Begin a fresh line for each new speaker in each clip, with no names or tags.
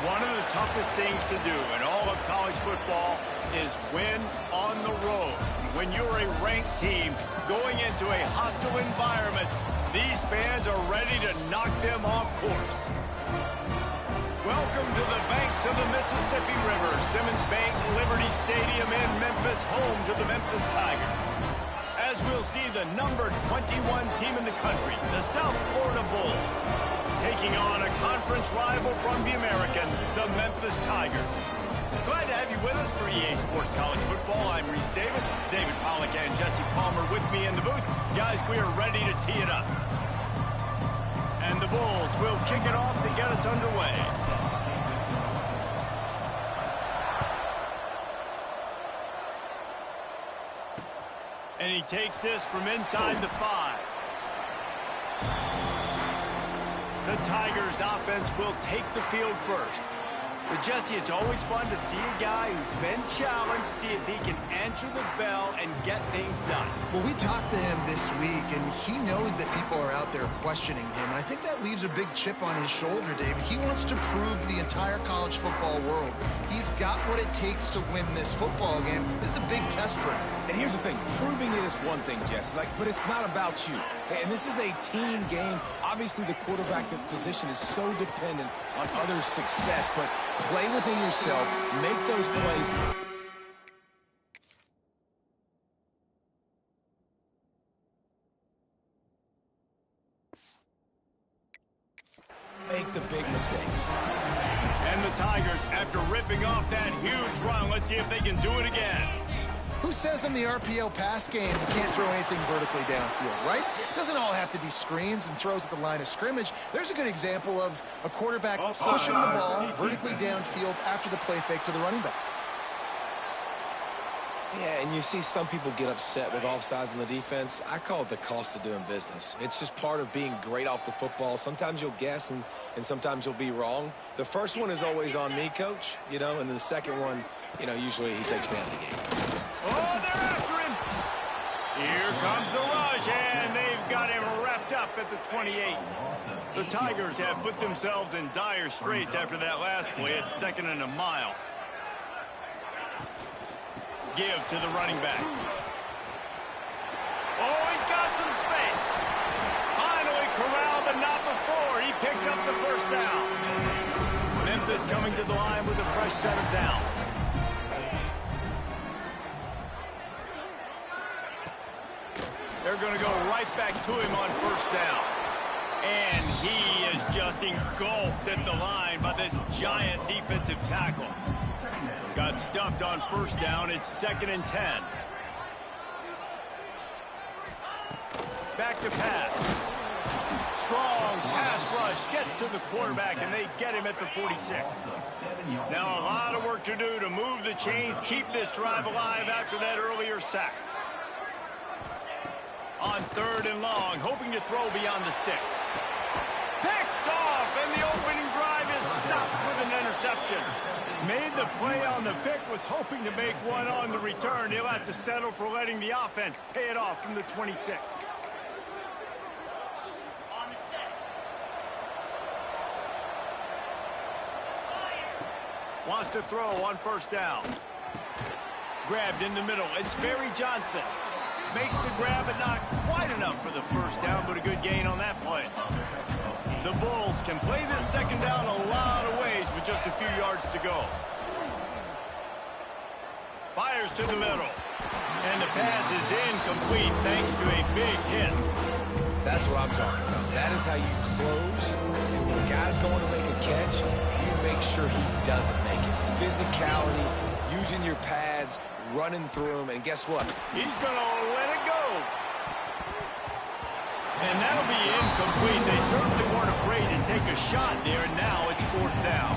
One of the toughest things to do in all of college football is win on the road. When you're a ranked team going into a hostile environment, these fans are ready to knock them off course. Welcome to the banks of the Mississippi River, Simmons Bank Liberty Stadium in Memphis, home to the Memphis Tigers. As we'll see the number 21 team in the country, the South Florida Bulls, taking on a conference rival from the American, the Memphis Tigers. Glad to have you with us for EA Sports College Football. I'm Reese Davis, David Pollack and Jesse Palmer with me in the booth. Guys, we are ready to tee it up. And the Bulls will kick it off to get us underway. And he takes this from inside the 5. The Tigers offense will take the field first. But Jesse, it's always fun to see a guy who's been challenged, see if he can answer the bell and get things done.
Well, we talked to him this week, and he knows that people are out there questioning him. And I think that leaves a big chip on his shoulder, David. He wants to prove to the entire college football world he's got what it takes to win this football game. This is a big test for him.
And here's the thing. Proving it is one thing, Jesse, but it's not about you. And this is a team game. Obviously, the quarterback position is so dependent on others' success, but play within yourself, make those plays. Make the big mistakes.
And the Tigers, after ripping off that huge run, let's see if they can do it again.
Who says in the RPO pass game you can't throw anything vertically downfield, right? Doesn't all have to be screens and throws at the line of scrimmage. There's a good example of a quarterback pushing the ball vertically downfield after the play fake to the running back.
Yeah, and you see some people get upset with offsides in the defense. I call it the cost of doing business. It's just part of being great off the football. Sometimes you'll guess and sometimes you'll be wrong. The first one is always on me, Coach, and then the second one, usually he takes me out of the game.
Oh, they're after him. Here comes the rush, and they've got him wrapped up at the 28. The Tigers have put themselves in dire straits after that last play. It's 2nd and a mile. Give to the running back. Oh, he's got some space. Finally corralled, but not before. He picks up the first down. Memphis coming to the line with a fresh set of downs. They're going to go right back to him on first down. And he is just engulfed at the line by this giant defensive tackle. Got stuffed on first down. It's 2nd and 10. Back to pass. Strong pass rush gets to the quarterback, and they get him at the 46. Now a lot of work to do to move the chains, keep this drive alive after that earlier sack. On 3rd and long, hoping to throw beyond the sticks. Picked off, and the opening drive is stopped with an interception. Made the play on the pick, was hoping to make one on the return. He'll have to settle for letting the offense pay it off from the 26. Wants to throw on first down. Grabbed in the middle. It's Barry Johnson. Makes the grab, but not quite enough for the first down, but a good gain on that play. The Bulls can play this second down a lot of ways with just a few yards to go. Fires to the middle. And the pass is incomplete thanks to a big hit.
That's what I'm talking about. That is how you close. And when a guy's going to make a catch, you make sure he doesn't make it. Physicality, using your pads, running through him, and guess what?
He's going to let it go. And that'll be incomplete. They certainly weren't afraid to take a shot there, and now it's 4th down.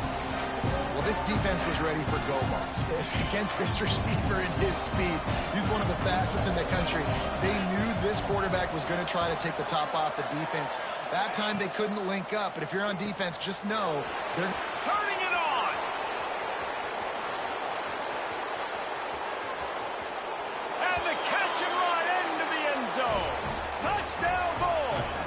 Well, this defense was ready for go balls against this receiver and his speed. He's one of the fastest in the country. They knew this quarterback was going to try to take the top off the defense. That time they couldn't link up, but if you're on defense, just know they're
turning it on. And the catch and run into the end zone. Touchdown, Bulls.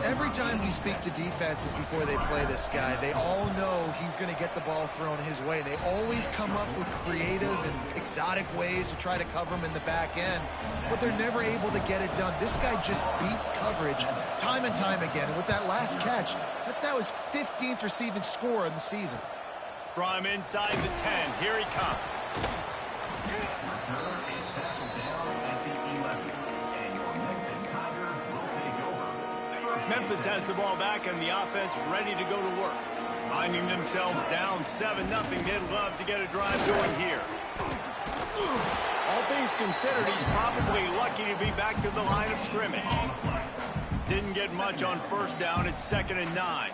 Every time we speak to defenses before they play this guy, they all know he's going to get the ball thrown his way. They always come up with creative and exotic ways to try to cover him in the back end, but they're never able to get it done. This guy just beats coverage time and time again. And with that last catch, that's now his 15th receiving score in the season.
From inside the 10, here he comes. Memphis has the ball back and the offense ready to go to work. Finding themselves down 7-0, they'd love to get a drive going here. All things considered, he's probably lucky to be back to the line of scrimmage. Didn't get much on first down. It's 2nd and 9.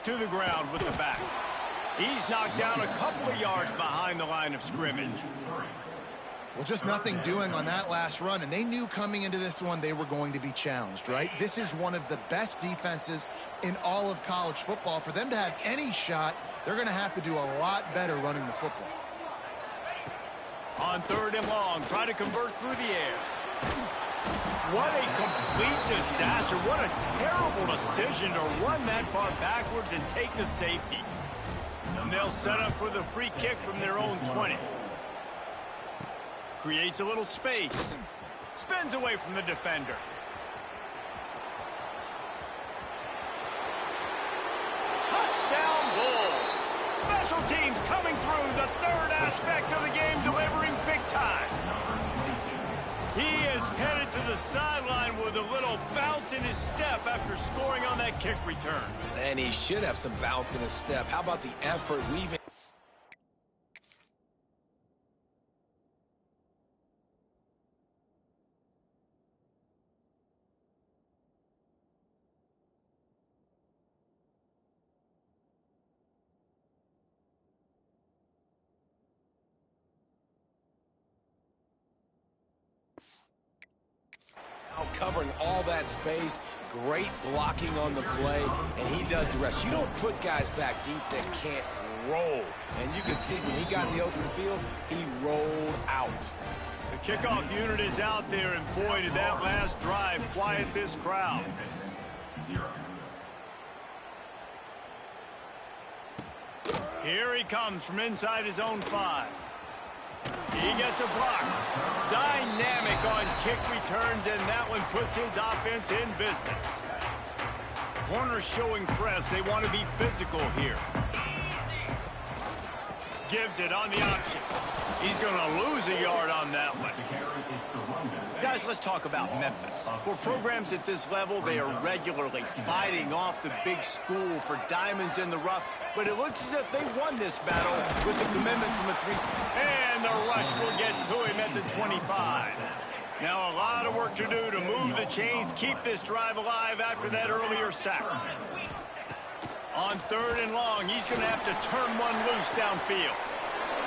To the ground with the back. He's knocked down a couple of yards behind the line of scrimmage.
Well, just nothing doing on that last run, and they knew coming into this one they were going to be challenged, right? This is one of the best defenses in all of college football. For them to have any shot, they're going to have to do a lot better running the football.
On 3rd and long, try to convert through the air. What a complete disaster. What a terrible decision to run that far backwards and take the safety. And they'll set up for the free kick from their own 20. Creates a little space. Spins away from the defender. Touchdown Bulls. Special teams coming through, the third aspect of the game, delivering big time. He is headed to the sideline with a little bounce in his step after scoring on that kick return.
And he should have some bounce in his step. How about the effort weaving? Covering all that space, great blocking on the play, and he does the rest. You don't put guys back deep that can't roll. And you can see when he got in the open field, he rolled out.
The kickoff unit is out there, and boy, did that last drive quiet this crowd. Here he comes from inside his own 5. He gets a block. Dynamic on kick returns, and that one puts his offense in business. Corners showing press. They want to be physical here. Gives it on the option. He's going to lose a yard on that one. Guys, let's talk about Memphis. For programs at this level, they are regularly fighting off the big school for diamonds in the rough, but it looks as if they won this battle with the commitment from the 3. And the rush will get to him at the 25. Now a lot of work to do to move the chains, keep this drive alive after that earlier sack. On 3rd and long, he's going to have to turn one loose downfield.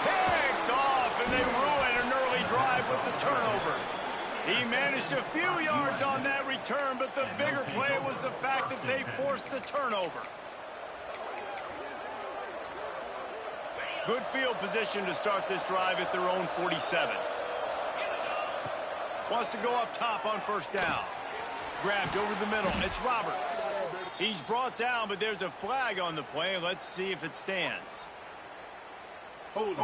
Picked off, and they ruin an early drive with the turnover. He managed a few yards on that return, but the bigger play was the fact that they forced the turnover. Good field position to start this drive at their own 47. Wants to go up top on first down. Grabbed over the middle. It's Roberts. He's brought down, but there's a flag on the play. Let's see if it stands.
Hold.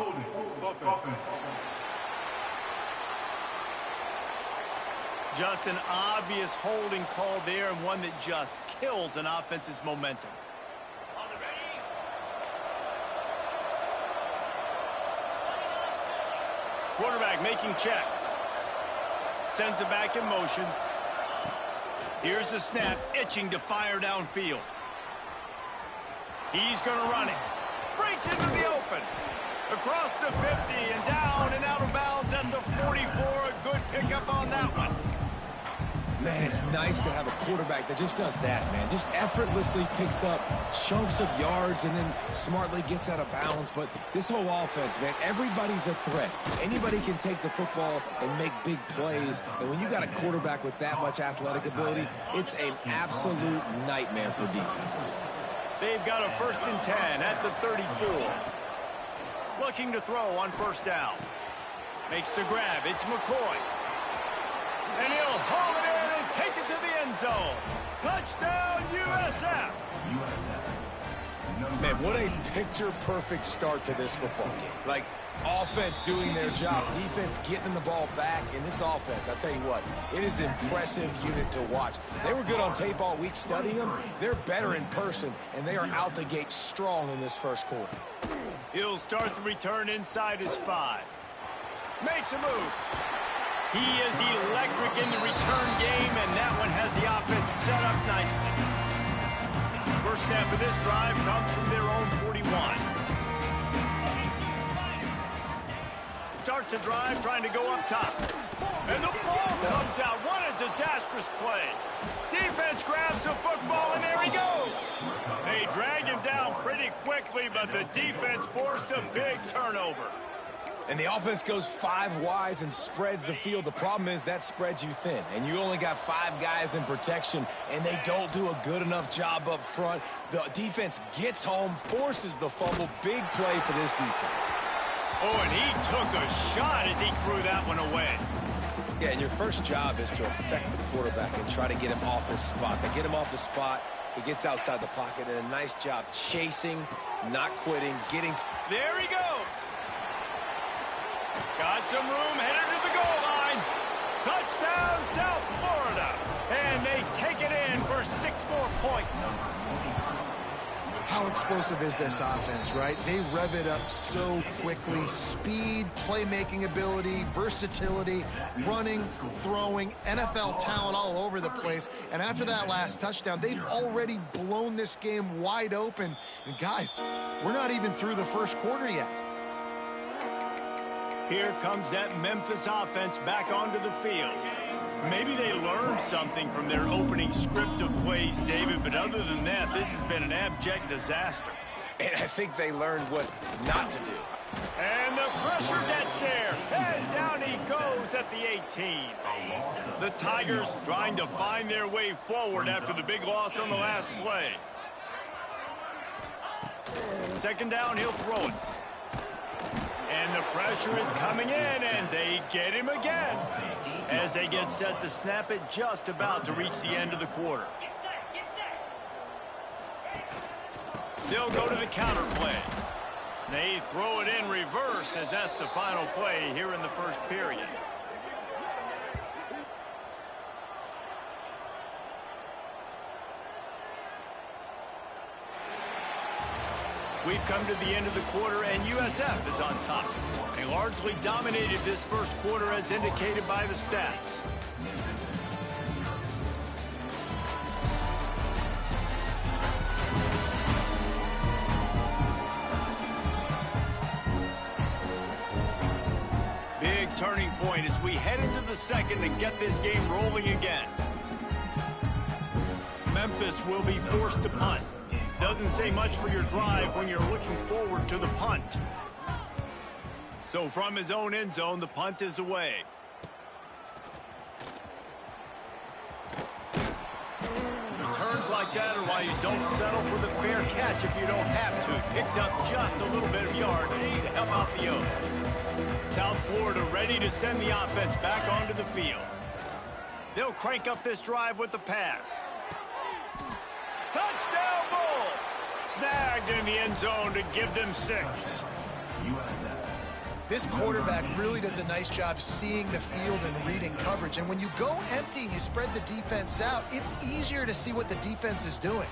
Just an obvious holding call there, and one that just kills an offense's momentum. Quarterback making checks. Sends it back in motion. Here's the snap, itching to fire downfield. He's going to run it. Breaks into the open. Across the 50 and down and out of bounds at the 44. A good pickup on that one.
Man, it's nice to have a quarterback that just does that, man. Just effortlessly picks up chunks of yards and then smartly gets out of bounds. But this whole offense, man, everybody's a threat. Anybody can take the football and make big plays. And when you got a quarterback with that much athletic ability, it's an absolute nightmare for defenses.
They've got a 1st and 10 at the 34. Looking to throw on first down. Makes the grab. It's McCoy. And he'll haul it in and take it to the end zone. Touchdown, USF.
Man, what a picture-perfect start to this football game. Like, offense doing their job, defense getting the ball back. In this offense, I'll tell you what, it is an impressive unit to watch. They were good on tape all week studying them. They're better in person, and they are out the gate strong in this first quarter.
He'll start the return inside his 5. Makes a move. He is electric in the return game, and that one has the offense set up nicely. First snap of this drive comes from their own 41. Starts a drive trying to go up top. And the ball comes out. What a disastrous play. Defense grabs the football, and there he goes. They drag him down pretty quickly, but the defense forced a big turnover.
And the offense goes 5 wides and spreads the field. The problem is that spreads you thin, and you only got 5 guys in protection, and they don't do a good enough job up front. The defense gets home, forces the fumble. Big play for this defense.
Oh, and he took a shot as he threw that one away.
Yeah, and your first job is to affect the quarterback and try to get him off his spot. They get him off his spot, he gets outside the pocket, and a nice job chasing, not quitting, getting...
There he goes. Got some room, headed to the goal line. Touchdown, South Florida. And they take it in for 6 more points.
How explosive is this offense, right? They rev it up so quickly. Speed, playmaking ability, versatility, running, throwing, NFL talent all over the place. And after that last touchdown, they've already blown this game wide open. And guys, we're not even through the first quarter yet.
Here comes that Memphis offense back onto the field. Maybe they learned something from their opening script of plays, David, but other than that, this has been an abject disaster.
And I think they learned what not to do.
And the pressure gets there, and down he goes at the 18. The Tigers trying to find their way forward after the big loss on the last play. Second down, he'll throw it. And the pressure is coming in, and they get him again as they get set to snap it just about to reach the end of the quarter. They'll go to the counter play. They throw it in reverse as that's the final play here in the first period. We've come to the end of the quarter, and USF is on top. They largely dominated this first quarter as indicated by the stats. Big turning point as we head into the second and get this game rolling again. Memphis will be forced to punt. Doesn't say much for your drive when you're looking forward to the punt. So from his own end zone, the punt is away. Returns like that are why you don't settle for the fair catch if you don't have to. Picks up just a little bit of yards to help out the oath. South Florida ready to send the offense back onto the field. They'll crank up this drive with the pass. Touchdown Bulls! Snagged in the end zone to give them 6.
This quarterback really does a nice job seeing the field and reading coverage. And when you go empty and you spread the defense out, it's easier to see what the defense is doing.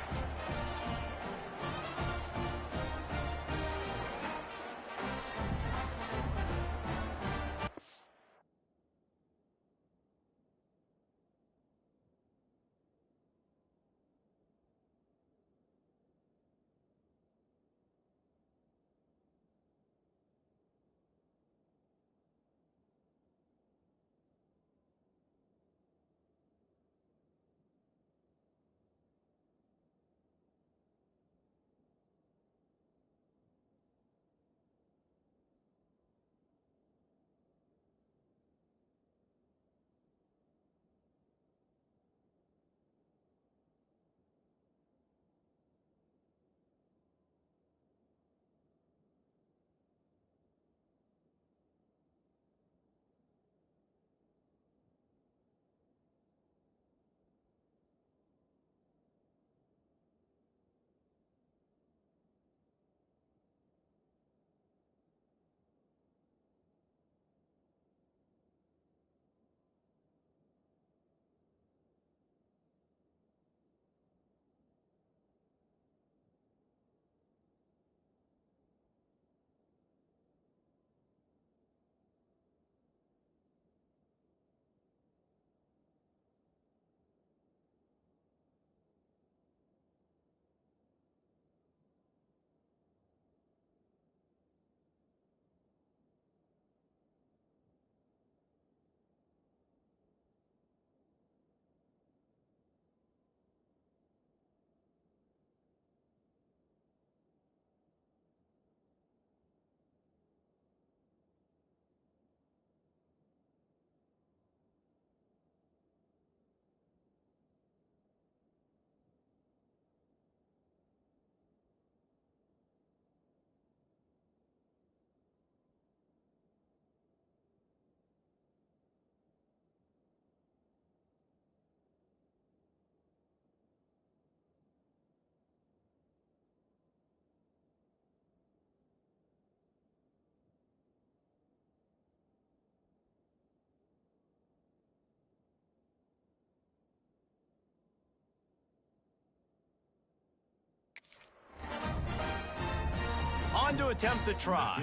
on to attempt the try.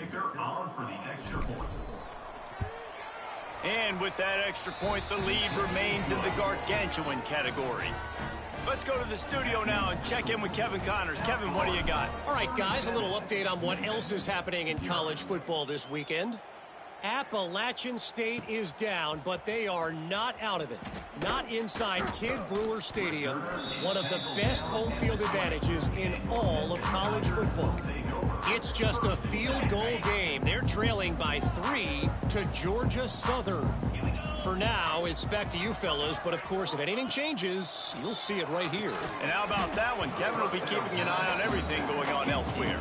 And with that extra point, the lead remains in the gargantuan category. Let's go to the studio now and check in with Kevin Connors. Kevin, what do you got?
All right, guys, a little update on what else is happening in college football this weekend. Appalachian State is down, but they are not out of it. Not inside Kidd Brewer Stadium, one of the best home field advantages in all of college football. It's just a field goal game. They're trailing by 3 to Georgia Southern. For now, it's back to you fellas, but of course, if anything changes, you'll see it right here.
And how about that one? Kevin will be keeping an eye on everything going on elsewhere.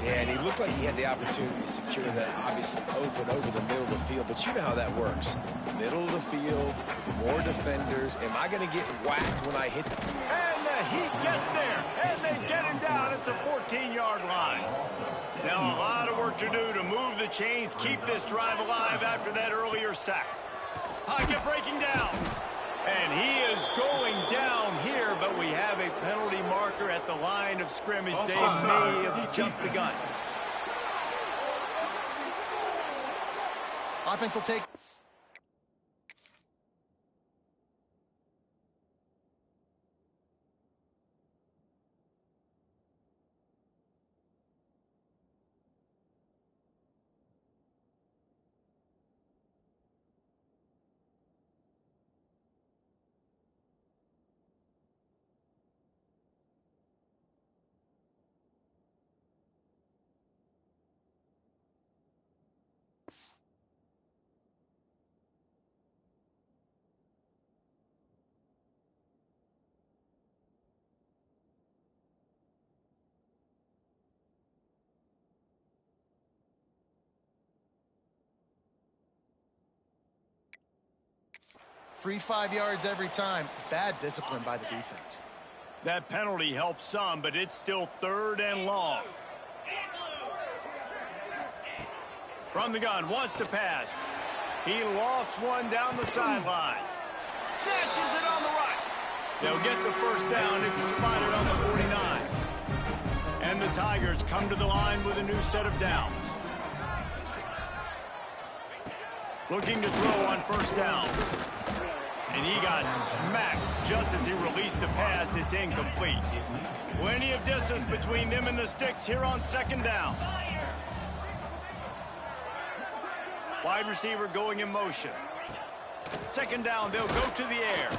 Yeah, and he looked like he had the opportunity to secure that obviously open over the middle of the field, but you know how that works. Middle of the field, more defenders. Am I going to get whacked when I hit?
And the Heat gets there, and they get him down at the 14-yard line. Now a lot of work to do to move the chains, keep this drive alive after that earlier sack. Pocket breaking down. And he is going down here, but we have a penalty marker at the line of scrimmage. They may have jumped the gun.
Offense will take... Free 5 yards every time. Bad discipline by the defense.
That penalty helps some, but it's still 3rd and long. From the gun, wants to pass. He lofts one down the sideline. Snatches it on the right. They'll get the first down. It's spotted on the 49. And the Tigers come to the line with a new set of downs. Looking to throw on first down. And he got smacked just as he released the pass. It's incomplete. Plenty of distance between them and the sticks here on 2nd down. Wide receiver going in motion. 2nd down, they'll go to the air.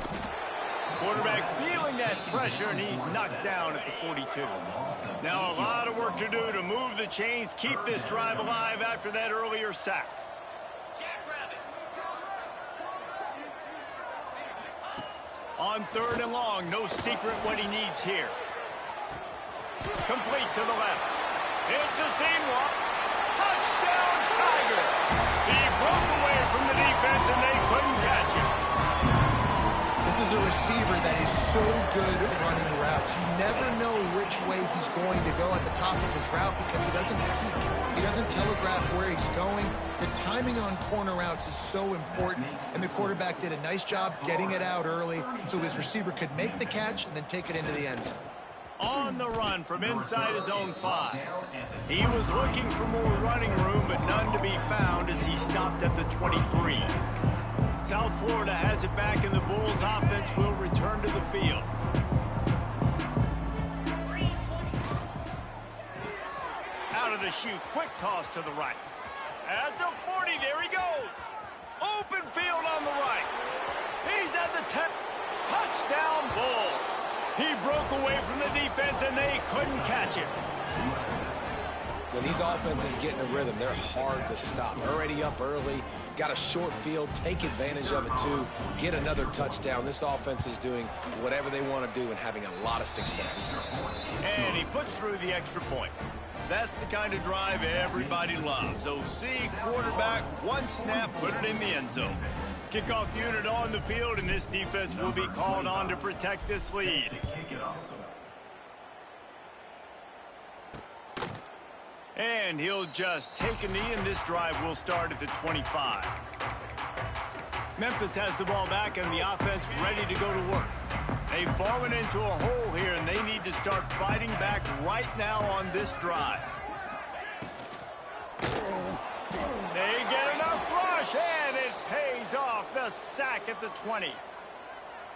Quarterback feeling that pressure, and he's knocked down at the 42. Now a lot of work to do to move the chains, keep this drive alive after that earlier sack. On 3rd and long, no secret what he needs here. Complete to the left. It's a seam walk. Touchdown, Tiger. He broke away from the defense, and they couldn't catch him.
This is a receiver that is so good at running routes. You never know which way he's going to go at the top of his route because he doesn't peek. He doesn't telegraph where he's going. The timing on corner routes is so important, and the quarterback did a nice job getting it out early so his receiver could make the catch and then take it into the end zone.
On the run from inside his own 5. He was looking for more running room, but none to be found as he stopped at the 23. South Florida has it back, and the Bulls offense will return to the field. Out of the chute, quick toss to the right. At the 40, there he goes. Open field on the right. He's at the 10. Touchdown, Bulls. He broke away from the defense, and they couldn't catch him.
When these offenses get in a rhythm, they're hard to stop. Already up early, got a short field, take advantage of it too, get another touchdown. This offense is doing whatever they want to do and having a lot of success.
And he puts through the extra point. That's the kind of drive everybody loves. OC, quarterback, one snap, put it in the end zone. Kickoff unit on the field, and this defense will be called on to protect this lead. And he'll just take a knee, and this drive will start at the 25. Memphis has the ball back, and the offense ready to go to work. They've fallen into a hole here, and they need to start fighting back right now on this drive. They get enough rush, and it pays off. The sack at the 20.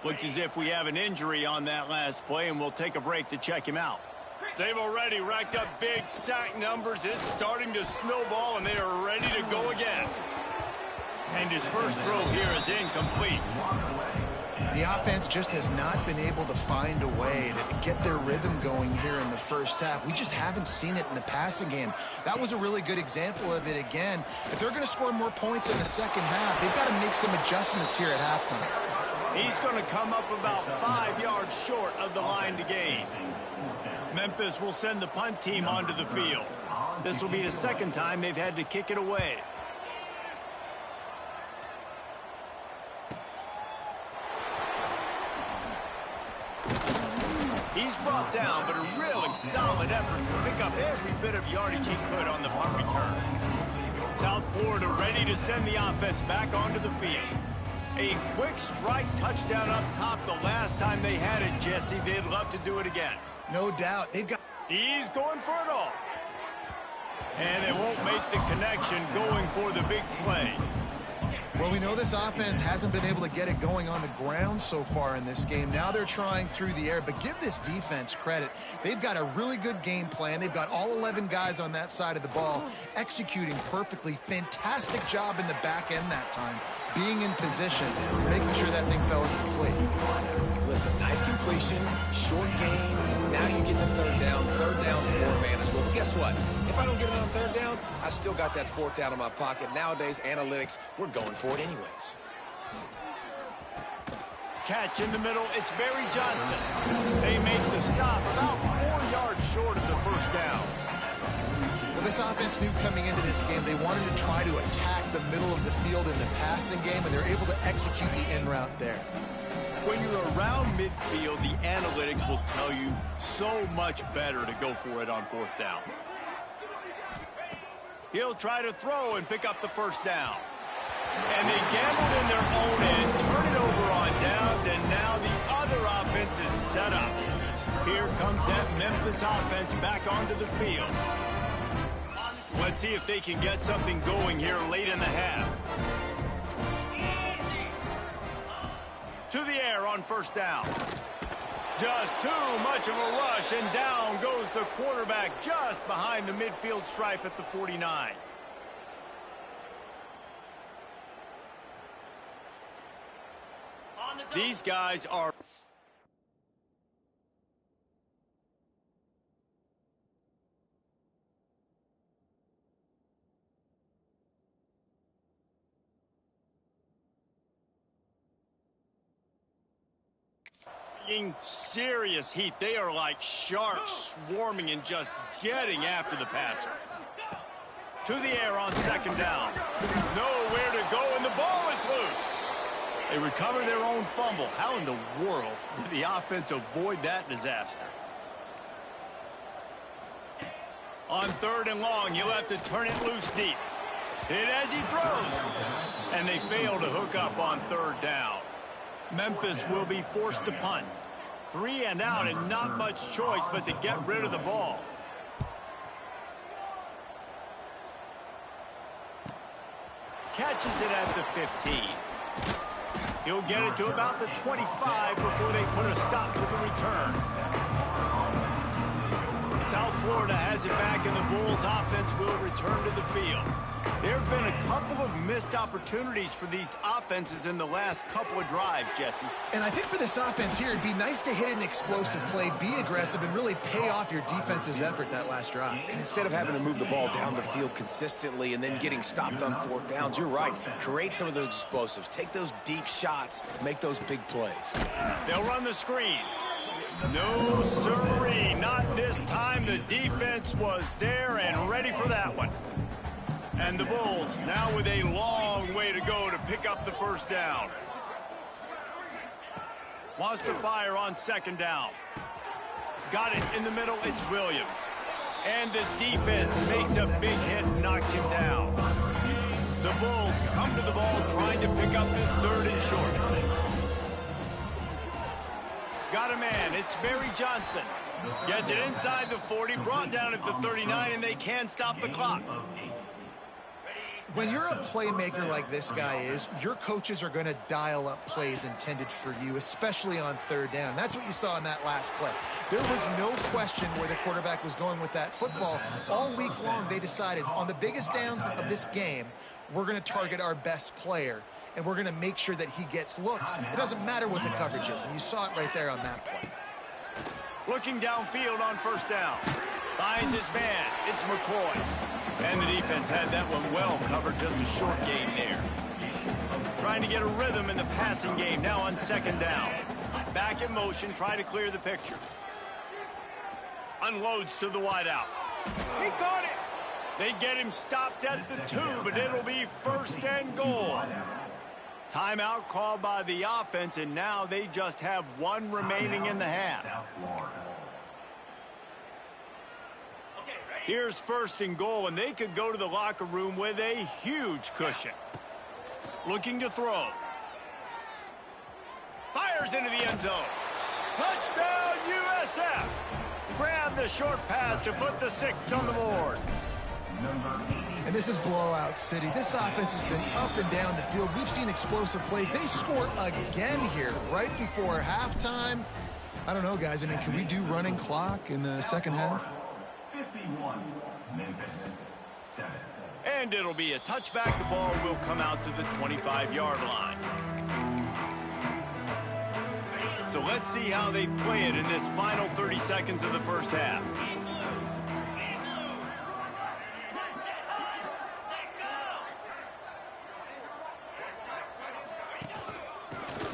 Looks as if we have an injury on that last play, and we'll take a break to check him out. They've already racked up big sack numbers. It's starting to snowball, and they are ready to go again. And his first throw here is incomplete.
The offense just has not been able to find a way to get their rhythm going here in the first half. We just haven't seen it in the passing game. That was a really good example of it again. If they're going to score more points in the second half, they've got to make some adjustments here at halftime.
He's going to come up about 5 yards short of the line to gain. Memphis will send the punt team onto the field. This will be the second time they've had to kick it away. He's brought down, but a really solid effort to pick up every bit of yardage he could on the punt return. South Florida ready to send the offense back onto the field. A quick strike touchdown up top the last time they had it, Jesse. They'd love to do it again.
No doubt.
He's going for it all. And they won't make the connection going for the big play.
Well, we know this offense hasn't been able to get it going on the ground so far in this game. Now they're trying through the air, but give this defense credit. They've got a really good game plan. They've got all 11 guys on that side of the ball executing perfectly. Fantastic job in the back end that time, being in position, making sure that thing fell incomplete.
Listen, nice completion, short gain. Now you get to third down. Third down's more manageable. But guess what? If I don't get it on third down, I still got that fourth down in my pocket. Nowadays, analytics, we're going for it anyways.
Catch in the middle. It's Barry Johnson. They make the stop about 4 yards short of the first down.
Well, this offense knew coming into this game they wanted to try to attack the middle of the field in the passing game, and they're able to execute the in route there.
When you're around midfield, the analytics will tell you so much better to go for it on fourth down. He'll try to throw and pick up the first down. And they gambled in their own end, turn it over on downs, and now the other offense is set up. Here comes that Memphis offense back onto the field. Let's see if they can get something going here late in the half. To the air on first down. Just too much of a rush, and down goes the quarterback just behind the midfield stripe at the 49. These guys are... serious heat. They are like sharks swarming and just getting after the passer. To the air on second down. Nowhere to go, and the ball is loose. They recover their own fumble. How in the world did the offense avoid that disaster? On third and long, you'll have to turn it loose deep. Hit as he throws. And they fail to hook up on third down. Memphis will be forced to punt. 3 and out, and not much choice but to get rid of the ball. Catches it at the 15. He'll get it to about the 25 before they put a stop to the return. South Florida has it back, and the Bulls offense will return to the field. There have been a couple of missed opportunities for these offenses in the last couple of drives, Jesse.
And I think for this offense here, it'd be nice to hit an explosive play, be aggressive, and really pay off your defense's effort that last drive.
And instead of having to move the ball down the field consistently and then getting stopped on fourth downs, you're right. Create some of those explosives. Take those deep shots. Make those big plays.
They'll run the screen. No, sirree. Not this time. The defense was there and ready for that one. And the Bulls now with a long way to go to pick up the first down. Wants to fire on second down. Got it in the middle. It's Williams. And the defense makes a big hit and knocks him down. The Bulls come to the ball trying to pick up this third and short. Got a man. It's Barry Johnson. Gets it inside the 40, brought down at the 39, and they can't stop the clock.
When you're a playmaker like this guy is, your coaches are going to dial up plays intended for you, especially on third down. That's what you saw in that last play. There was no question where the quarterback was going with that football. All week long, they decided on the biggest downs of this game, we're going to target our best player, and we're going to make sure that he gets looks. It doesn't matter what the coverage is, and you saw it right there on that play.
Looking downfield on first down. Finds his man. It's McCoy. And the defense had that one well covered, just a short gain there. Trying to get a rhythm in the passing game now on second down. Back in motion, try to clear the picture. Unloads to the wideout. He caught it. They get him stopped at the 2, but it'll be first and goal. Timeout called by the offense, and now they just have one remaining in the half. Here's first and goal, and they could go to the locker room with a huge cushion. Looking to throw. Fires into the end zone. Touchdown, USF. Grab the short pass to put the 6 on the board.
And this is blowout city. This offense has been up and down the field. We've seen explosive plays. They score again here right before halftime. I don't know, guys. I mean, can we do running clock in the second half?
51, Memphis, 7.
And it'll be a touchback. The ball will come out to the 25-yard line. So let's see how they play it in this final 30 seconds of the first half.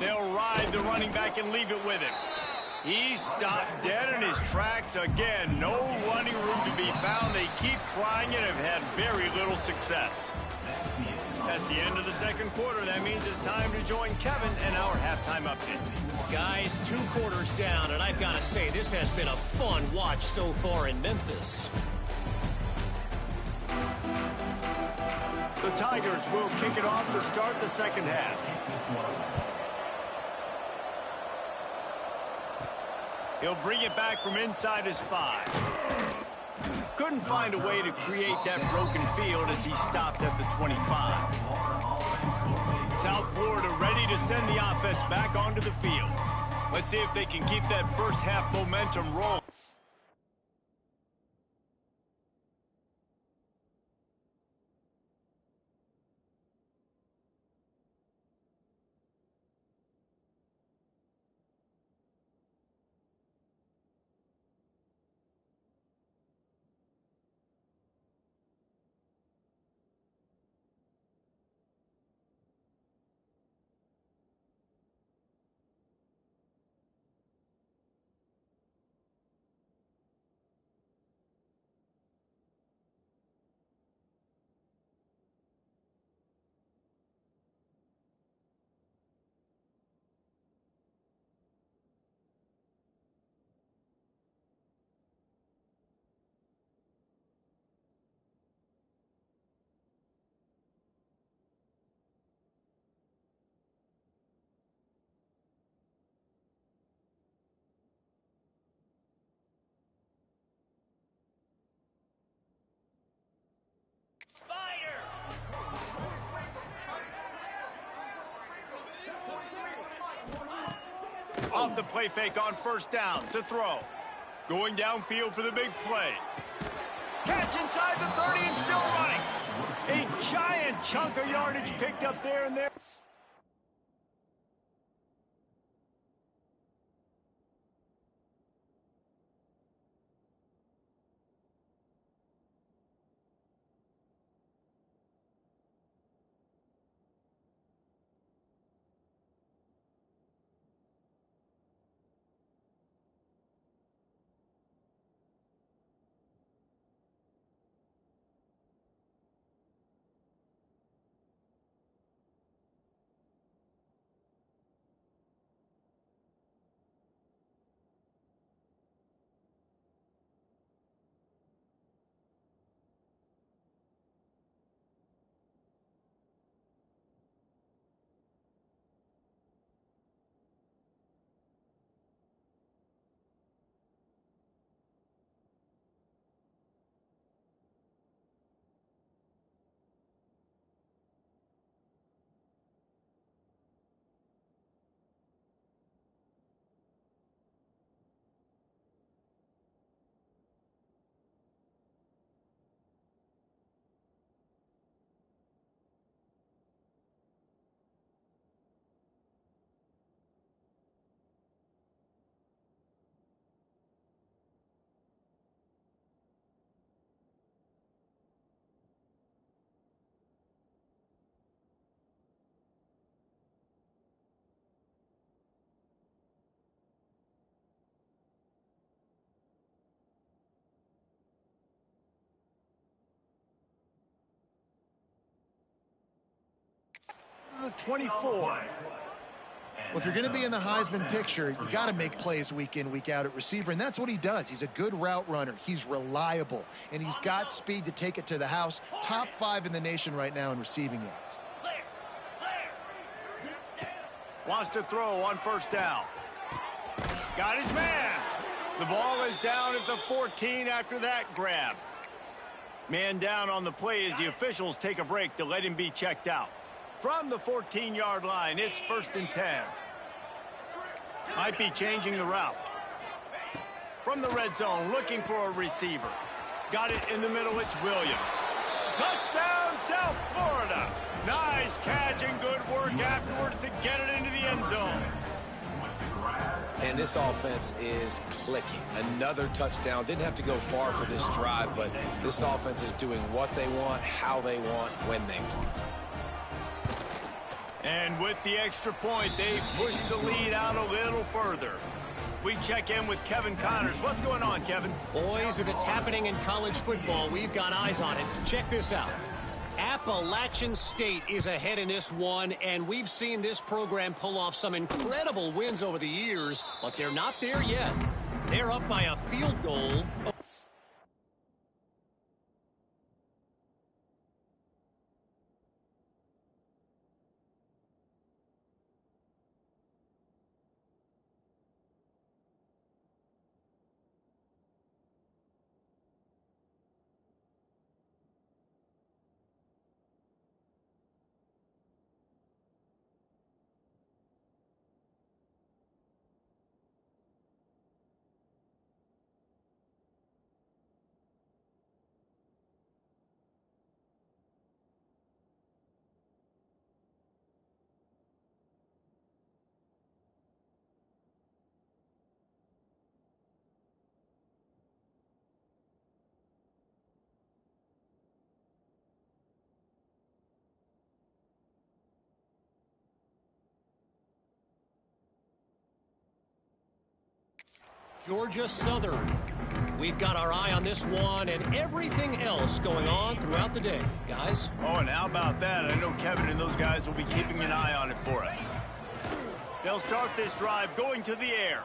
They'll ride the running back and leave it with him. He's stopped dead in his tracks again. No running room to be found. They keep trying it and have had very little success. That's the end of the second quarter. That means it's time to join Kevin and our halftime update.
Guys, 2 quarters down, and I've got to say, this has been a fun watch so far in Memphis.
The Tigers will kick it off to start the second half. He'll bring it back from inside his 5. Couldn't find a way to create that broken field as he stopped at the 25. South Florida ready to send the offense back onto the field. Let's see if they can keep that first half momentum rolling. Off the play fake on first down to throw. Going downfield for the big play. Catch inside the 30 and still running. A giant chunk of yardage picked up there and there. the 24.
Well, if you're going to be in the Heisman picture, you got to make plays week in, week out at receiver, and that's what he does. He's a good route runner. He's reliable, and he's got speed to take it to the house. Top 5 in the nation right now in receiving yards.
Wants to throw on first down. Got his man. The ball is down at the 14 after that grab. Man down on the play as the officials take a break to let him be checked out. From the 14-yard line, it's 1st and 10. Might be changing the route. From the red zone, looking for a receiver. Got it in the middle, it's Williams. Touchdown, South Florida. Nice catch and good work afterwards to get it into the end zone.
And this offense is clicking. Another touchdown. Didn't have to go far for this drive, but this offense is doing what they want, how they want, when they want.
And with the extra point, they push the lead out a little further. We check in with Kevin Connors. What's going on, Kevin?
Boys, if it's happening in college football, we've got eyes on it. Check this out. Appalachian State is ahead in this one, and we've seen this program pull off some incredible wins over the years, but they're not there yet. They're up by a field goal. Georgia Southern. We've got our eye on this one and everything else going on throughout the day, guys.
Oh, and how about that? I know Kevin and those guys will be keeping an eye on it for us. They'll start this drive going to the air.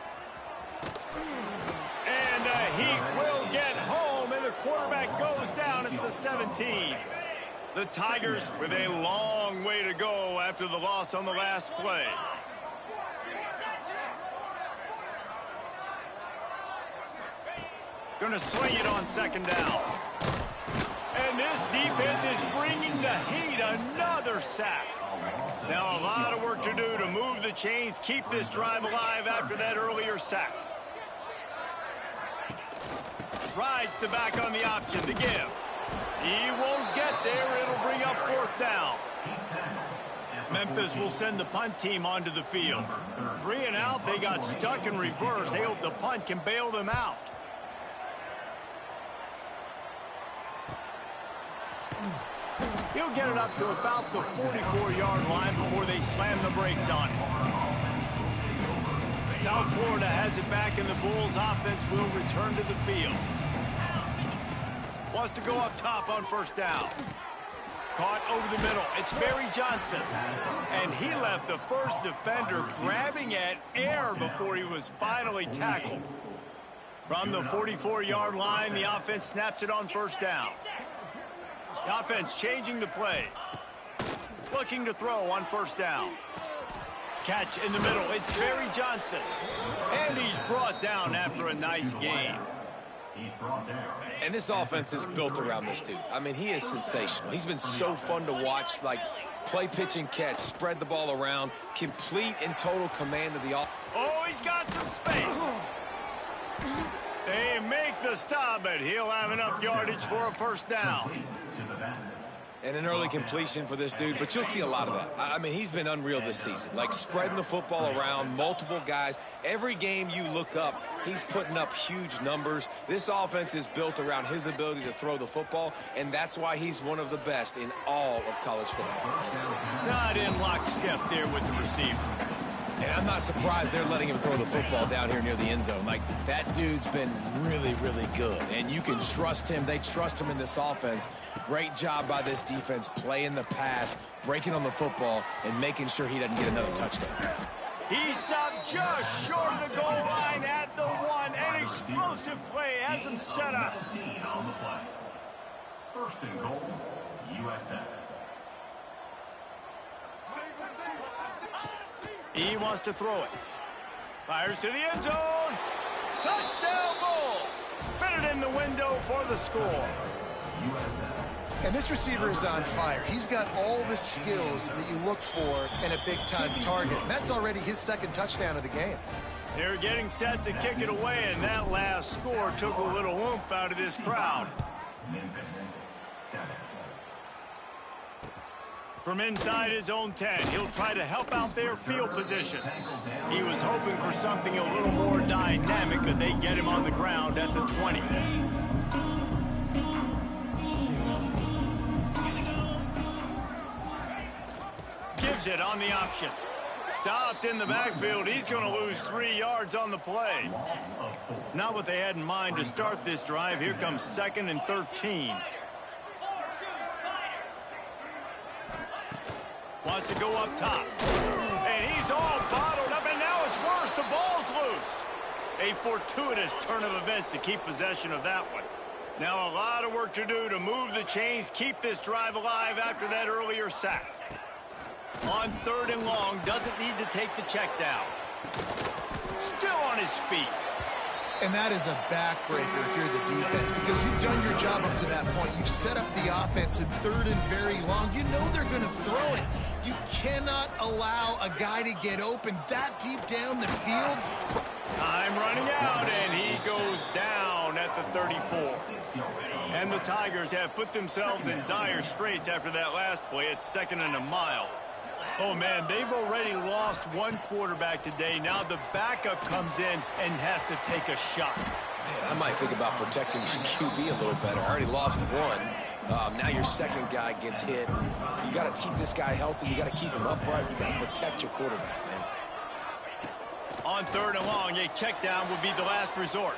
And he will get home, and the quarterback goes down at the 17. The Tigers with a long way to go after the loss on the last play. Going to swing it on 2nd down. And this defense is bringing the heat. Another sack. Now a lot of work to do to move the chains, keep this drive alive after that earlier sack. Rides the back on the option to give. He won't get there. It'll bring up 4th down. Memphis will send the punt team onto the field. 3 and out. They got stuck in reverse. They hope the punt can bail them out. He'll get it up to about the 44-yard line before they slam the brakes on it. South Florida has it back, and the Bulls offense will return to the field. Wants to go up top on 1st down. Caught over the middle. It's Barry Johnson. And he left the first defender grabbing at air before he was finally tackled. From the 44-yard line, the offense snaps it on 1st down. The offense changing the play. Looking to throw on 1st down. Catch in the middle. It's Barry Johnson. And he's brought down after a nice gain.
And this offense is built around this dude. I mean, he is sensational. He's been so fun to watch, like play, pitch, and catch, spread the ball around, complete and total command of the offense.
Oh, he's got some space. They make the stop, but he'll have enough yardage for a 1st down.
And an early completion for this dude, but you'll see a lot of that. I mean, he's been unreal this season, like spreading the football around, multiple guys. Every game you look up, he's putting up huge numbers. This offense is built around his ability to throw the football, and that's why he's one of the best in all of college football.
Not in lockstep there with the receiver.
And I'm not surprised they're letting him throw the football down here near the end zone. Like, that dude's been really, really good. And you can trust him. They trust him in this offense. Great job by this defense playing the pass, breaking on the football, and making sure he doesn't get another touchdown.
He stopped just short of the goal line at the 1. An explosive play has him set up.
On the play. First and goal, USF.
He wants to throw it. Fires to the end zone. Touchdown Bulls. Fitted in the window for the score.
And this receiver is on fire. He's got all the skills that you look for in a big-time target. And that's already his second touchdown of the game.
They're getting set to kick it away, and that last score took a little oomph out of this crowd.
Memphis, 7.
From inside his own 10, he'll try to help out their field position. He was hoping for something a little more dynamic, but they get him on the ground at the 20. Gives it on the option. Stopped in the backfield. He's going to lose 3 yards on the play. Not what they had in mind to start this drive. Here comes 2nd and 13. Wants to go up top. And he's all bottled up, and now it's worse. The ball's loose. A fortuitous turn of events to keep possession of that one. Now a lot of work to do to move the chains, keep this drive alive after that earlier sack. On 3rd and long, doesn't need to take the check down. Still on his feet.
And that is a backbreaker if you're the defense, because you've done your job up to that point. You've set up the offense in 3rd and very long. You know they're going to throw it. You cannot allow a guy to get open that deep down the field.
Time running out, and he goes down at the 34. And the Tigers have put themselves in dire straits after that last play. It's 2nd and a mile. Oh, man, they've already lost one quarterback today. Now the backup comes in and has to take a shot.
Man, I might think about protecting my QB a little better. I already lost one. Now your second guy gets hit. You got to keep this guy healthy. You got to keep him upright. You got to protect your quarterback, man.
On 3rd and long, a check down would be the last resort.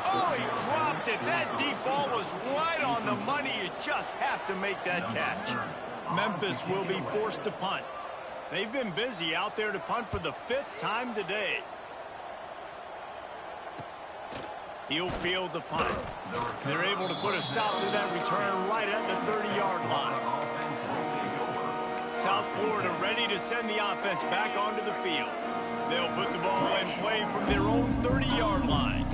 Oh, he dropped it. That deep ball was right on the money. You just have to make that catch. Memphis will be forced to punt. They've been busy out there to punt for the 5th time today. He'll field the punt. They're able to put a stop to that return right at the 30-yard line. South Florida ready to send the offense back onto the field. They'll put the ball in play from their own 30-yard line.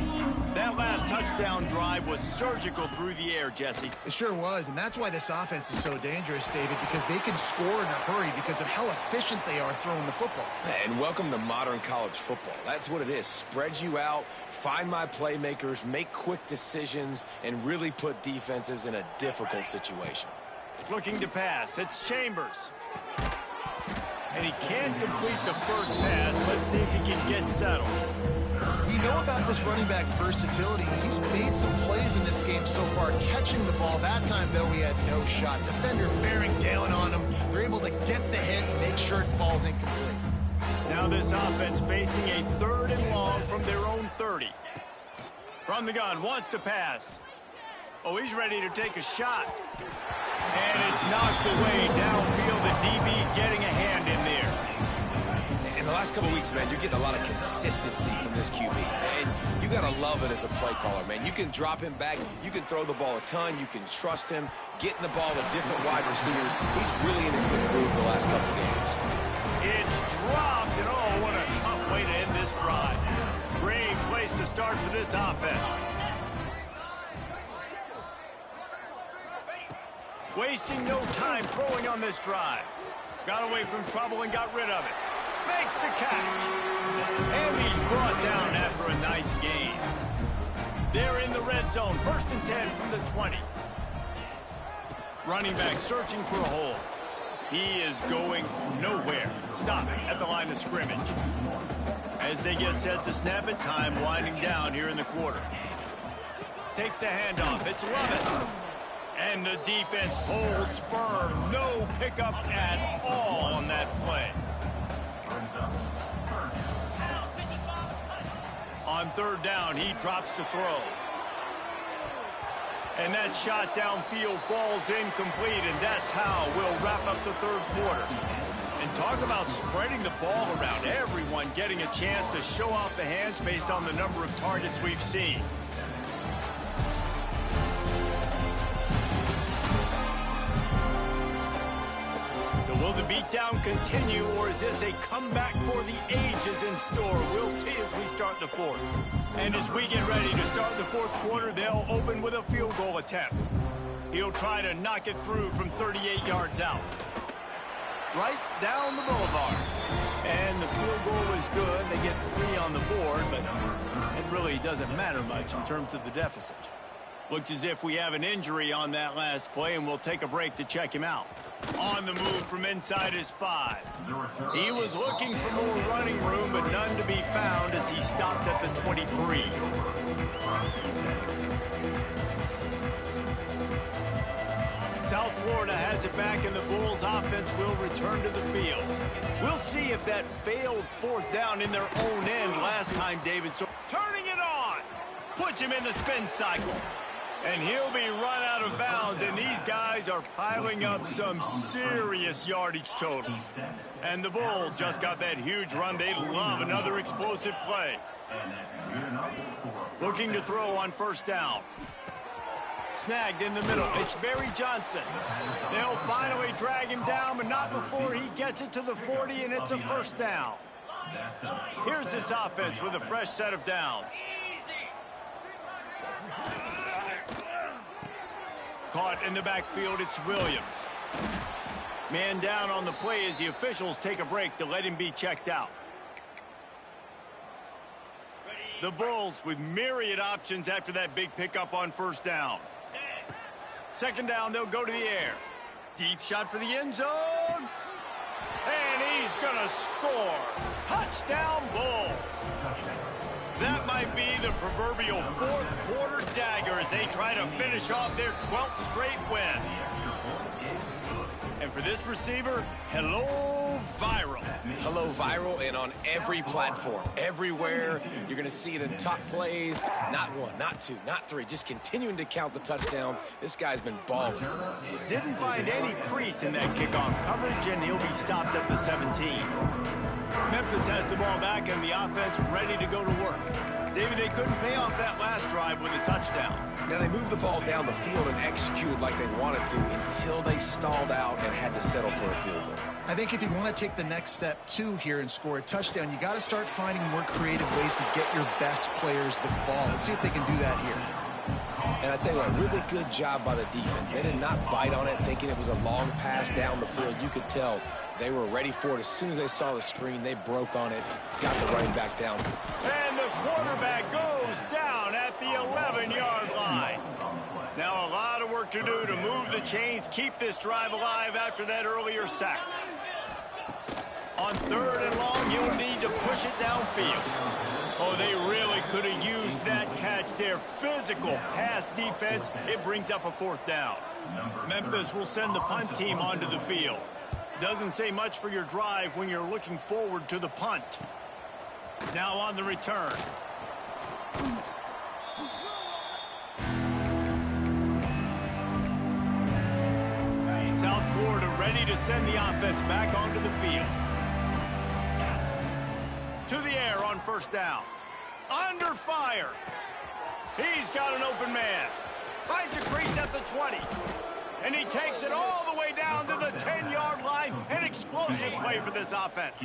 That last touchdown drive was surgical through the air, Jesse.
It sure was, and that's why this offense is so dangerous, David, because they can score in a hurry because of how efficient they are throwing the football.
And welcome to modern college football. That's what it is. Spread you out, find my playmakers, make quick decisions, and really put defenses in a difficult situation.
Looking to pass. It's Chambers. And he can't complete the first pass. Let's see if he can get settled.
You know about this running back's versatility. He's made some plays in this game so far, catching the ball. That time, though, he had no shot. Defender bearing down on him. They're able to get the hit and make sure it falls incomplete.
Now this offense facing a 3rd and long from their own 30. From the gun, wants to pass. Oh, he's ready to take a shot. And it's knocked away downfield. The DB getting a hand in there.
In the last couple of weeks, man, you're getting a lot of consistency from this QB. And you got to love it as a play caller, man. You can drop him back. You can throw the ball a ton. You can trust him. Getting the ball to different wide receivers. He's really in a good groove the last couple of games.
It's dropped, and oh, what a tough way to end this drive. Great place to start for this offense. Wasting no time throwing on this drive. Got away from trouble and got rid of it. Makes the catch. And he's brought down after a nice gain. They're in the red zone. 1st and 10 from the 20. Running back searching for a hole. He is going nowhere. Stop at the line of scrimmage. As they get set to snap it, time winding down here in the quarter. Takes the handoff. It's Lovett. And the defense holds firm. No pickup at all on that play. On third down, he drops to throw. And that shot downfield falls incomplete, and that's how we'll wrap up the third quarter. And talk about spreading the ball around. Everyone getting a chance to show off the hands based on the number of targets we've seen. Will the beatdown continue, or is this a comeback for the ages in store? We'll see as we start the fourth. And as we get ready to start the fourth quarter, they'll open with a field goal attempt. He'll try to knock it through from 38 yards out. Right down the boulevard. And the field goal is good. They get 3 on the board, but it really doesn't matter much in terms of the deficit. Looks as if we have an injury on that last play, and we'll take a break to check him out. On the move from inside his 5. He was looking for more running room, but none to be found as he stopped at the 23. South Florida has it back, and the Bulls offense will return to the field. We'll see if that failed fourth down in their own end last time, David. So turning it on. Puts him in the spin cycle. And he'll be run out of bounds, and these guys are piling up some serious yardage totals. And the Bulls just got that huge run. They love another explosive play. Looking to throw on first down. Snagged in the middle. It's Barry Johnson. They'll finally drag him down, but not before he gets it to the 40, and it's a first down. Here's this offense with a fresh set of downs. Caught in the backfield, it's Williams. Man down on the play as the officials take a break to let him be checked out. The Bulls with myriad options after that big pickup on first down. Second down, they'll go to the air. Deep shot for the end zone. And he's going to score. Touchdown, Bulls. That might be the proverbial fourth quarter dagger as they try to finish off their 12th straight win. And for this receiver, hello, viral.
Hello, viral, and on every platform, everywhere. You're going to see it in top plays. Not 1, not 2, not 3. Just continuing to count the touchdowns. This guy's been balling.
Didn't find any crease in that kickoff coverage, and he'll be stopped at the 17. Memphis has the ball back and the offense ready to go to work. David, they couldn't pay off that last drive with a touchdown.
Now, they moved the ball down the field and executed like they wanted to until they stalled out and had to settle for a field goal.
I think if you want to take the next step, too, here and score a touchdown, you got to start finding more creative ways to get your best players the ball. Let's see if they can do that here.
And I tell you what, really good job by the defense. They did not bite on it thinking it was a long pass down the field. You could tell they were ready for it. As soon as they saw the screen, they broke on it, got the running back down.
And the quarterback goes down at the 11-yard line. Now a lot of work to do to move the chains, keep this drive alive after that earlier sack. On third and long, you'll need to push it downfield. Oh, they really could have used that catch there. Physical pass defense. It brings up a fourth down. Memphis will send the punt team onto the field. Doesn't say much for your drive when you're looking forward to the punt. Now on the return. South Florida ready to send the offense back onto the field. To the air on first down. Under fire. He's got an open man. Finds a crease at the 20. And he takes it all the way down to the 10-yard line. An explosive play for this offense.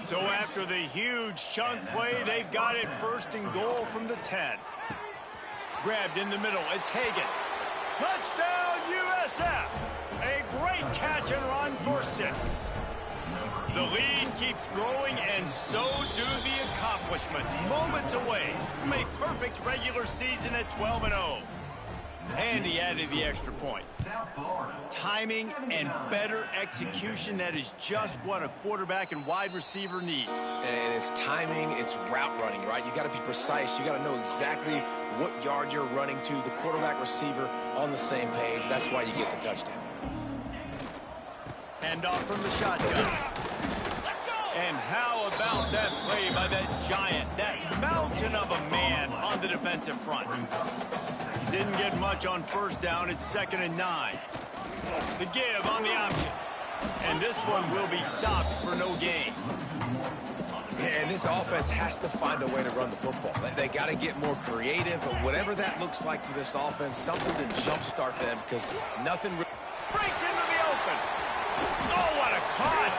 So after the huge chunk play, they've got it first and goal from the 10. Grabbed in the middle. It's Hagan. Touchdown, USF. A great catch and run for 6. The lead keeps growing, and so do the accomplishments. Moments away from a perfect regular season at 12-0. And he added the extra point. Timing and better execution, that is just what a quarterback and wide receiver need.
And it's timing, it's route running, right? You got to be precise. You got to know exactly what yard you're running to. The quarterback receiver on the same page. That's why you get the touchdown.
Hand off from the shotgun. And how about that play by that giant, that mountain mountain of a man on the defensive front. He didn't get much on first down. It's 2nd and 9. The give on the option. And this one will be stopped for no gain.
Yeah, and this offense has to find a way to run the football. They got to get more creative, but whatever that looks like for this offense, something to jumpstart them, because nothing...
Breaks into the open. Oh, what a cut.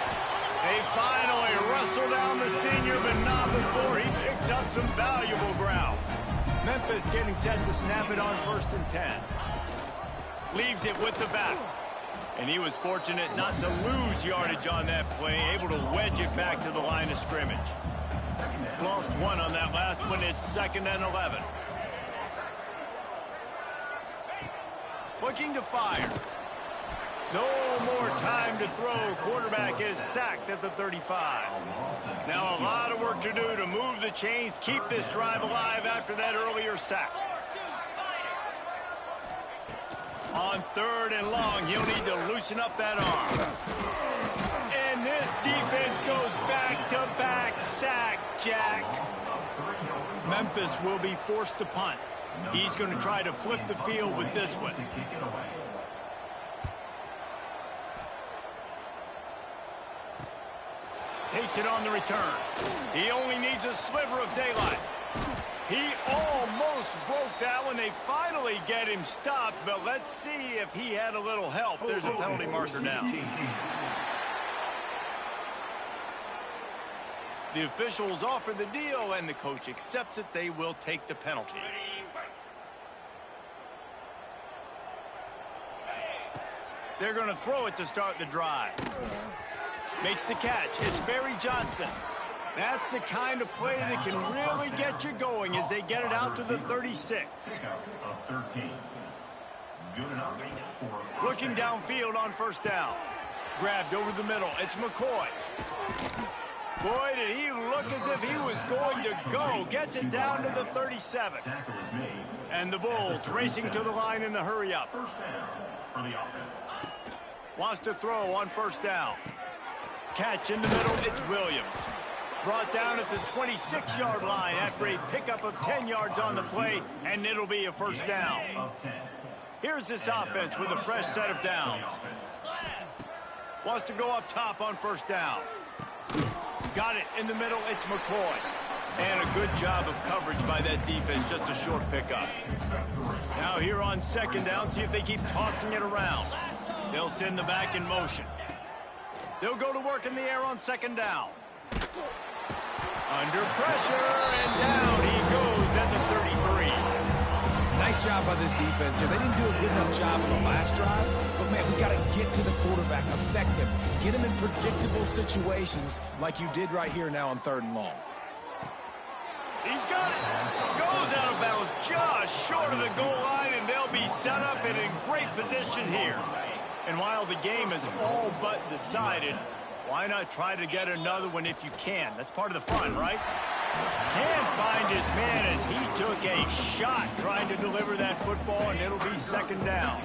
They finally wrestle down the senior, but not before he picks up some valuable ground. Memphis getting set to snap it on 1st and 10. Leaves it with the back. And he was fortunate not to lose yardage on that play, able to wedge it back to the line of scrimmage. Lost one on that last one. It's 2nd and 11. Looking to fire. No more time to throw. Quarterback is sacked at the 35. Now a lot of work to do to move the chains, keep this drive alive after that earlier sack. On 3rd and long, he'll need to loosen up that arm. And this defense goes back-to-back sack, Jack. Memphis will be forced to punt. He's going to try to flip the field with this one. Takes it on the return. He only needs a sliver of daylight. He almost broke that one. They finally get him stopped, but let's see if he had a little help. There's a penalty marker now. The officials offer the deal, and the coach accepts it. They will take the penalty. They're going to throw it to start the drive. Makes the catch. It's Barry Johnson. That's the kind of play that can really get you going as they get it out to the 36. Looking downfield on 1st down. Grabbed over the middle. It's McCoy. Boy, did he look as if he was going to go. Gets it down to the 37. And the Bulls racing to the line in the hurry-up. Wants to throw on 1st down. Catch in the middle. It's Williams. Brought down at the 26-yard line after a pickup of 10 yards on the play, and it'll be a 1st down. Here's this offense with a fresh set of downs. Wants to go up top on 1st down. Got it in the middle. It's McCoy. And a good job of coverage by that defense. Just a short pickup. Now here on 2nd down, see if they keep tossing it around. They'll send the back in motion. They'll go to work in the air on 2nd down. Under pressure, and down he goes at the 33.
Nice job by this defense here. They didn't do a good enough job on the last drive, but, man, we got to get to the quarterback, affect him, get him in predictable situations like you did right here now on 3rd and long.
He's got it. Goes out of bounds just short of the goal line, and they'll be set up and in great position here. And while the game is all but decided, why not try to get another one if you can? That's part of the fun, right? Can't find his man as he took a shot trying to deliver that football, and it'll be 2nd down.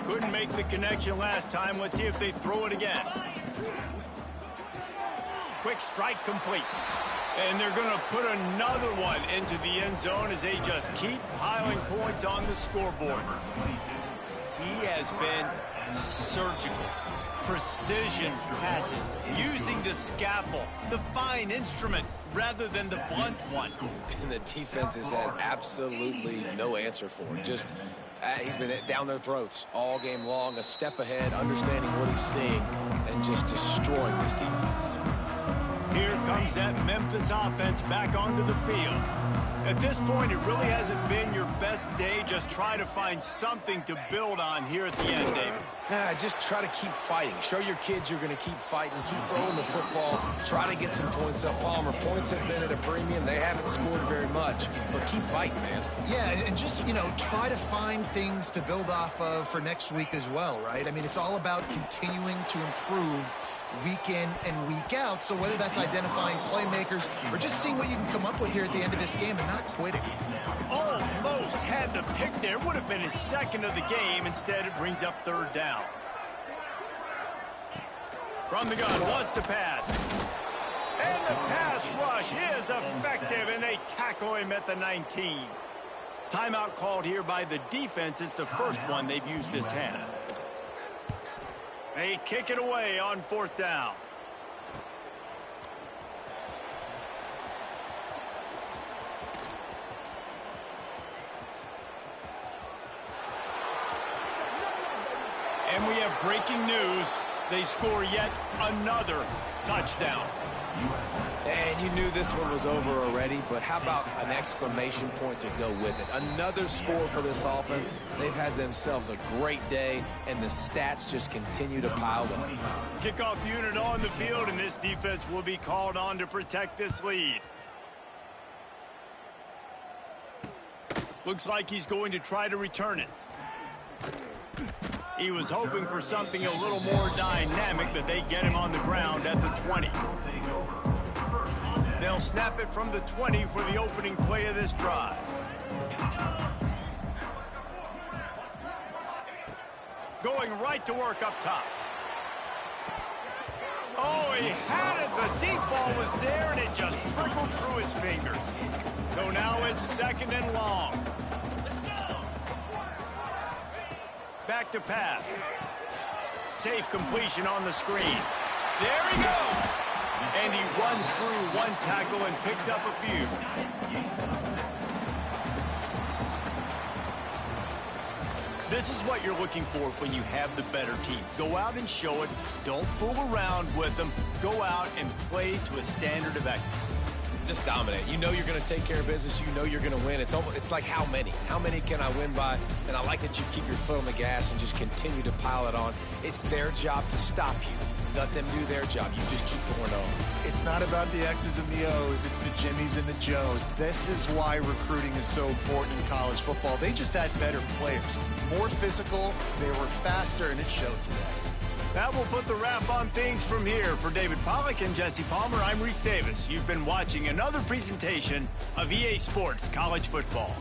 Couldn't make the connection last time. Let's see if they throw it again. Quick strike complete. And they're going to put another one into the end zone as they just keep piling points on the scoreboard. He has been surgical. Precision passes, using the scalpel, the fine instrument, rather than the blunt one.
And the defense has had absolutely no answer for it. Just, he's been down their throats all game long, a step ahead, understanding what he's seeing, and just destroying this defense.
Here comes that Memphis offense back onto the field. At this point, it really hasn't been your best day. Just try to find something to build on here at the end, David.
Just try to keep fighting. Show your kids you're going to keep fighting, keep throwing the football, try to get some points up. Palmer, points have been at a premium. They haven't scored very much, but keep fighting, man.
Yeah, and just, try to find things to build off of for next week as well, right? I mean, it's all about continuing to improve week in and week out. So whether that's identifying playmakers or just seeing what you can come up with here at the end of this game and not quitting.
Almost had the pick there. Would have been his 2nd of the game. Instead, it brings up 3rd down. From the gun, wants to pass. And the pass rush is effective, and they tackle him at the 19. Timeout called here by the defense. It's the first one they've used this half. They kick it away on 4th down. And we have breaking news. They score yet another touchdown.
And you knew this one was over already, but how about an exclamation point to go with it? Another score for this offense. They've had themselves a great day, and the stats just continue to pile up.
Kickoff unit on the field, and this defense will be called on to protect this lead. Looks like he's going to try to return it. He was hoping for something a little more dynamic, but they get him on the ground at the 20. They'll snap it from the 20 for the opening play of this drive. Going right to work up top. Oh, he had it. The deep ball was there, and it just trickled through his fingers. So now it's 2nd and long. Back to pass. Safe completion on the screen. There he goes. And he runs through one tackle and picks up a few. This is what you're looking for when you have the better team. Go out and show it. Don't fool around with them. Go out and play to a standard of excellence.
Just dominate. You know you're going to take care of business. You know you're going to win. It's like how many? How many can I win by? And I like that you keep your foot on the gas and just continue to pile it on. It's their job to stop you. Let them do their job. You just keep going on.
It's not about the X's and the O's. It's the Jimmies and the Joes. This is why recruiting is so important in college football. They just had better players. More physical. They were faster, and it showed today.
That will put the wrap on things from here. For David Pollack and Jesse Palmer, I'm Reese Davis. You've been watching another presentation of EA Sports College Football.